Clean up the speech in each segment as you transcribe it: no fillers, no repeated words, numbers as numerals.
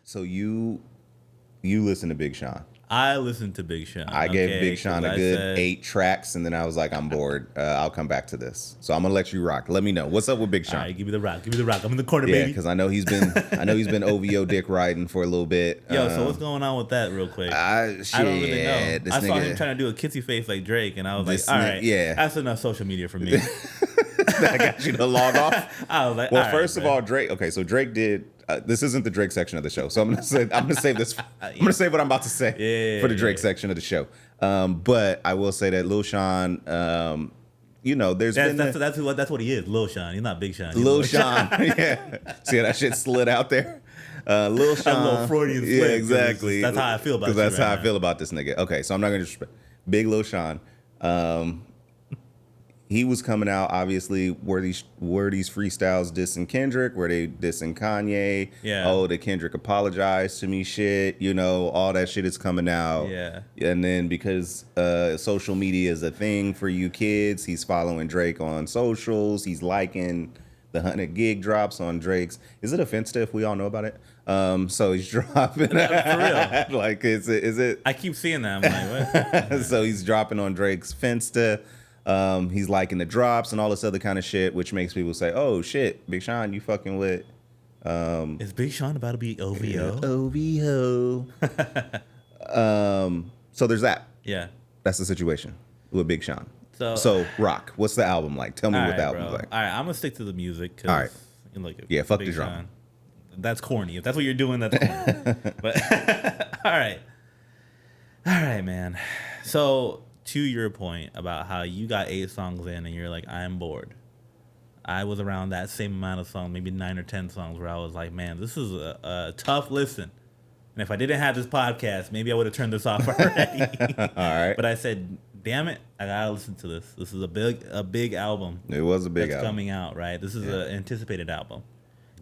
So you listen to Big Sean. I listened to Big Sean. I gave Big Sean a good 8 tracks, and then I was like, I'm bored. I'll come back to this. So I'm gonna let you rock. Let me know what's up with Big Sean. All right, give me the rock. Give me the rock. I'm in the corner, Yeah, baby. because I know he's been OVO dick riding for a little bit. Yo, so what's going on with that, real quick? I don't really know. I saw him trying to do a kissy face like Drake, and I was like, all right, that's enough social media for me. I got you to log off. I was like, well, first of all, Drake. Okay, so Drake did. This isn't the Drake section of the show, so I'm gonna save this. I'm gonna say what I'm about to say for the Drake section of the show. But I will say that Lil Sean, that's what he is, Lil Sean. He's not Big Sean. Lil Sean, yeah. See how that shit slid out there. Lil Sean, a little Freudian slip. Yeah, exactly. That's how I feel about. Because that's how I feel about this nigga. Okay, so I'm not gonna disrespect Big Lil Sean. He was coming out, obviously, were these freestyles dissing Kendrick? Were they dissing Kanye? Yeah. Oh, did Kendrick apologize to me shit? All that shit is coming out. Yeah. And then because social media is a thing for you kids, he's following Drake on socials. He's liking the 100 gig drops on Drake's. Is it a Finsta if we all know about it? So he's dropping. For real. Like, is it? I keep seeing that. I'm like, what? So he's dropping on Drake's Finsta. He's liking the drops and all this other kind of shit, which makes people say, "Oh shit, Big Sean, you fucking with." Is Big Sean about to be OVO? OVO. So there's that. Yeah, that's the situation with Big Sean. So Rock, what's the album like? Tell me what the album's like. All right, I'm gonna stick to the music. All right. Yeah, fuck Big the drama. Sean, that's corny. If that's what you're doing, that's corny. But all right, man. So, to your point about how you got 8 songs in and you're like, I'm bored. I was around that same amount of songs, maybe 9 or 10 songs, where I was like, man, this is a tough listen. And if I didn't have this podcast, maybe I would have turned this off already. All right. But I said, damn it, I gotta listen to this. This is a big album. It was a big album. That's coming out, right? This is an anticipated album.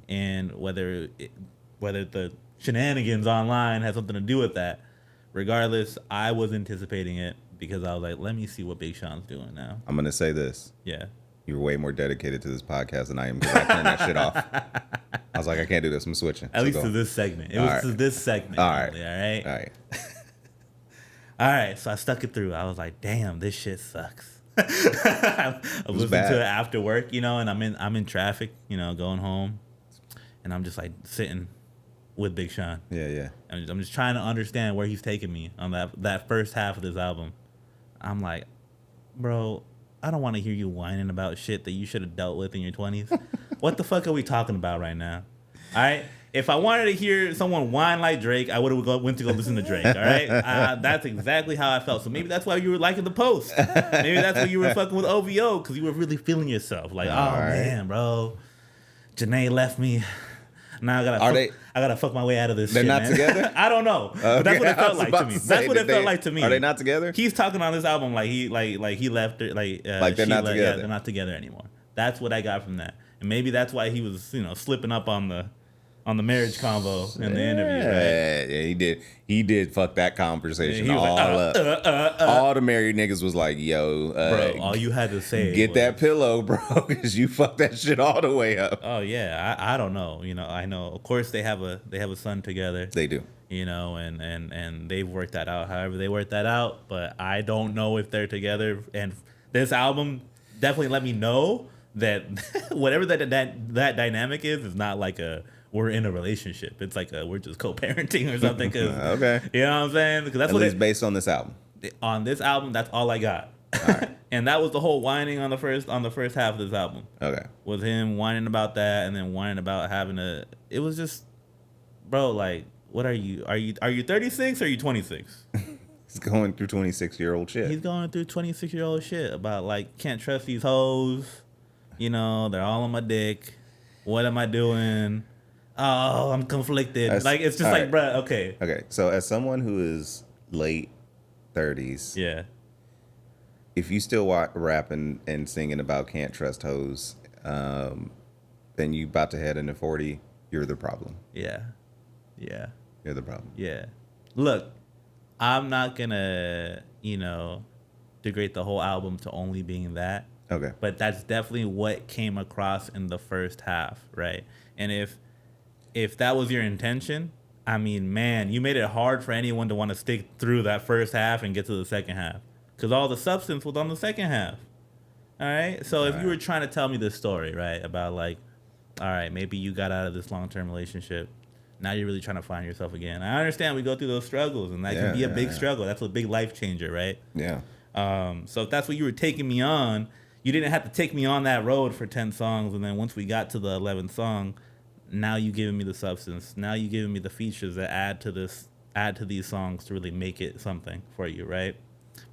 And whether the shenanigans online had something to do with that, regardless, I was anticipating it. Because I was like, let me see what Big Sean's doing now. I'm going to say this. Yeah. You're way more dedicated to this podcast than I am because I turned that shit off. I was like, I can't do this. I'm switching. At least to this segment. It was to this segment. All right. Only, all right? All right. All right. So I stuck it through. I was like, damn, this shit sucks. I listened to it after work, and I'm in traffic, going home. And I'm just like sitting with Big Sean. Yeah. I'm just trying to understand where he's taking me on that first half of this album. I'm like, bro, I don't want to hear you whining about shit that you should have dealt with in your 20s. What the fuck are we talking about right now? All right? If I wanted to hear someone whine like Drake, I would have went to go listen to Drake, all right? That's exactly how I felt. So maybe that's why you were liking the post. Maybe that's why you were fucking with OVO, because you were really feeling yourself. Like, man, bro, Janae left me. Now I gotta fuck my way out of this. They're shit, not man. together. I don't know. But that's what it felt like to me. That's what it felt like to me. Are they not together? He's talking on this album like he left her, like they're not together. Yeah, they're not together anymore. That's what I got from that, and maybe that's why he was slipping up on the marriage convo in the interview. Right? Yeah, he did fuck that conversation all up. All the married niggas was like, yo, bro, all you had to say get that pillow, bro, because you fucked that shit all the way up. Oh yeah, I don't know. I know. Of course they have a son together. They do. And they've worked that out. However they worked that out, but I don't know if they're together. And this album definitely let me know that whatever that dynamic is not like we're in a relationship. It's like we're just co-parenting or something. Okay. You know what I'm saying? Because that's at least based on this album. On this album, that's all I got. All right. And that was the whole whining on the first half of this album. Okay. Was him whining about that and then whining about having it was just, bro, like, what are you 36 or are you 26? He's going through 26-year-old shit. He's going through 26-year-old shit about like, can't trust these hoes. They're all on my dick. What am I doing? Oh, I'm conflicted. It's just like, right. bruh, okay. Okay, so as someone who is late 30s, yeah, if you still rapping and singing about can't trust hoes, then you about to head into 40, you're the problem. Yeah. You're the problem. Yeah. Look, I'm not gonna, degrade the whole album to only being that. Okay. But that's definitely what came across in the first half, right? And if that was your intention, I mean, man, you made it hard for anyone to want to stick through that first half and get to the second half. Because all the substance was on the second half. All right? So if you were trying to tell me this story, right, about like, all right, maybe you got out of this long-term relationship. Now you're really trying to find yourself again. I understand we go through those struggles, and that can be a big struggle. That's a big life changer, right? Yeah. So if that's what you were taking me on, you didn't have to take me on that road for 10 songs, and then once we got to the 11th song, now you giving me the substance. Now you giving me the features that add to these songs to really make it something for you, right?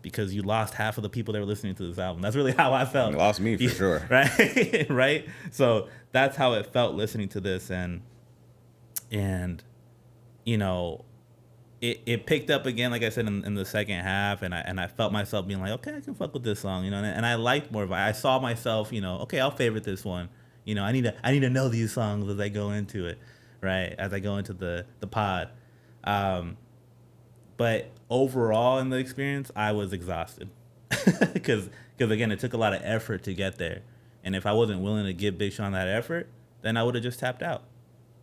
Because you lost half of the people that were listening to this album. That's really how I felt. You lost me for sure. Right? Right? So that's how it felt listening to this, and you know, it picked up again, like I said, in the second half, and I felt myself being like, okay, I can fuck with this song, you know, and I liked more of it. I saw myself, you know, okay, I'll favorite this one. You know, I need to know these songs as I go into it, right? As I go into the pod. But overall in the experience, I was exhausted because again, it took a lot of effort to get there, and if I wasn't willing to give Big Sean that effort, then I would have just tapped out,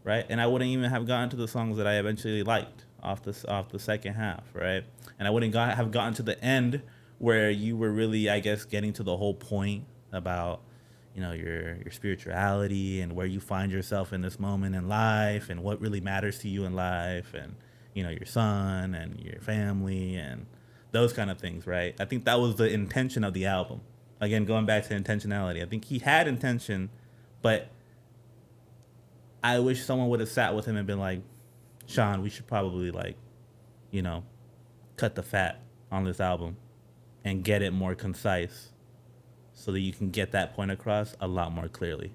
right? And I wouldn't even have gotten to the songs that I eventually liked off the second half, right? And I wouldn't have gotten to the end where you were really, I guess, getting to the whole point about, you know, your spirituality and where you find yourself in this moment in life and what really matters to you in life, and you know, your son and your family and those kind of things, right? I think that was the intention of the album. Again, going back to intentionality, I think he had intention, but I wish someone would have sat with him and been like, Sean, we should probably, like, you know, cut the fat on this album and get it more concise so that you can get that point across a lot more clearly.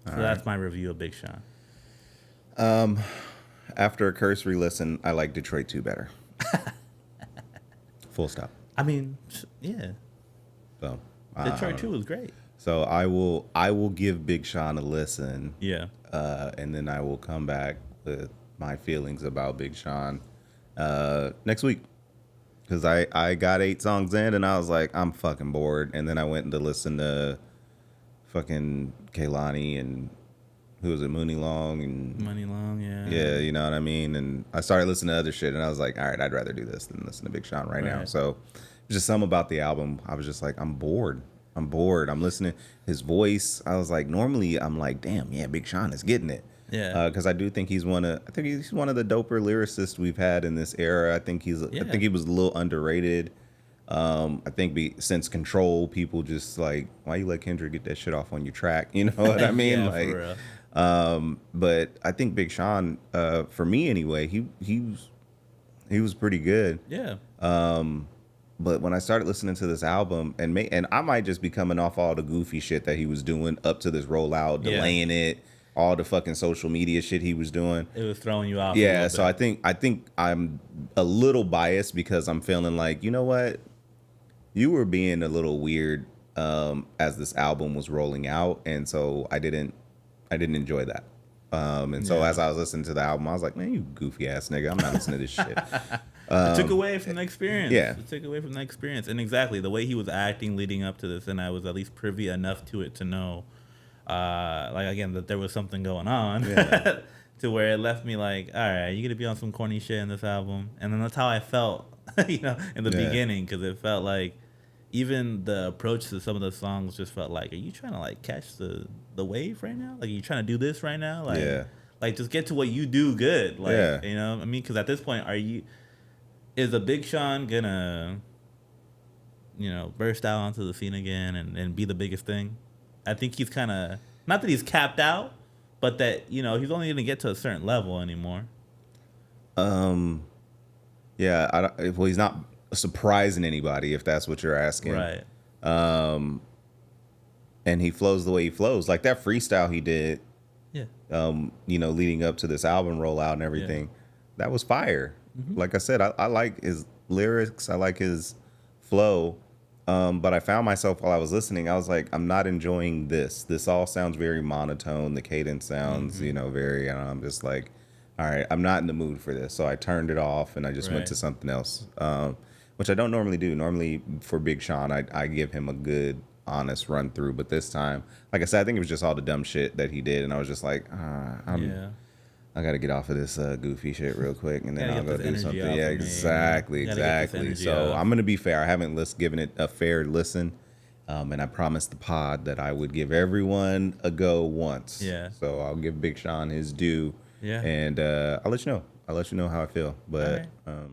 So that's my review of Big Sean. After a cursory listen, I like Detroit 2 better. Full stop. I mean, yeah. So Detroit 2 was great. So I will give Big Sean a listen. Yeah. And then I will come back with my feelings about Big Sean next week. Because I got 8 songs in and I was like, I'm fucking bored. And then I went to listen to fucking Kehlani and who was it, Mooney Long and Money Long, yeah. Yeah, you know what I mean? And I started listening to other shit and I was like, all right, I'd rather do this than listen to Big Sean right now. So just something about the album, I was just like, I'm bored. I'm listening. His voice, I was like, normally I'm like, damn, yeah, Big Sean is getting it. Yeah. Because I do think he's one of the doper lyricists we've had in this era. I think he was a little underrated. I think since Control, people just like, why you let Kendrick get that shit off on your track? You know what I mean? Yeah, like, for real. but I think Big Sean, for me anyway, he was pretty good. Yeah. But when I started listening to this album, and I might just be coming off all the goofy shit that he was doing up to this rollout, delaying it, all the fucking social media shit he was doing. It was throwing you off. Yeah, so I think I'm a little biased because I'm feeling like, you know what, you were being a little weird as this album was rolling out, and so I didn't enjoy that. So as I was listening to the album, I was like, man, you goofy ass nigga, I'm not listening to this shit. It took away from the experience. Yeah. It took away from the experience. And exactly, the way he was acting leading up to this, and I was at least privy enough to it to know, like, again, that there was something going on. Yeah. To where it left me like, all right, you gonna be on some corny shit in this album. And then that's how I felt, you know, in the beginning, because it felt like even the approach to some of the songs just felt like, are you trying to, like, catch the wave right now? Like, are you trying to do this right now? Like, like, just get to what you do good. Like, you know, I mean, because at this point, is a Big Sean gonna, you know, burst out onto the scene again and be the biggest thing? I think he's kind of, not that he's capped out, but that, you know, he's only gonna get to a certain level anymore. Yeah, well, he's not surprising anybody, if that's what you're asking. Right. And he flows the way he flows. Like that freestyle he did, Yeah. you know, leading up to this album rollout and everything, that was fire. Mm-hmm. Like I said, I like his lyrics. I like his flow. But I found myself while I was listening, I was like, I'm not enjoying this. This all sounds very monotone. The cadence sounds, you know, very, and I'm just like, all right, I'm not in the mood for this. So I turned it off and I just went to something else, which I don't normally do. Normally for Big Sean, I give him a good, honest run through. But this time, like I said, I think it was just all the dumb shit that he did. And I was just like, I gotta get off of this goofy shit real quick, and then Gotta I'll get go this do energy something. off Yeah, of me, exactly, Gotta get this exactly. energy So off. I'm gonna be fair. I haven't given it a fair listen, and I promised the pod that I would give everyone a go once. Yeah. So I'll give Big Sean his due. Yeah. And I'll let you know. I'll let you know how I feel. But Alright.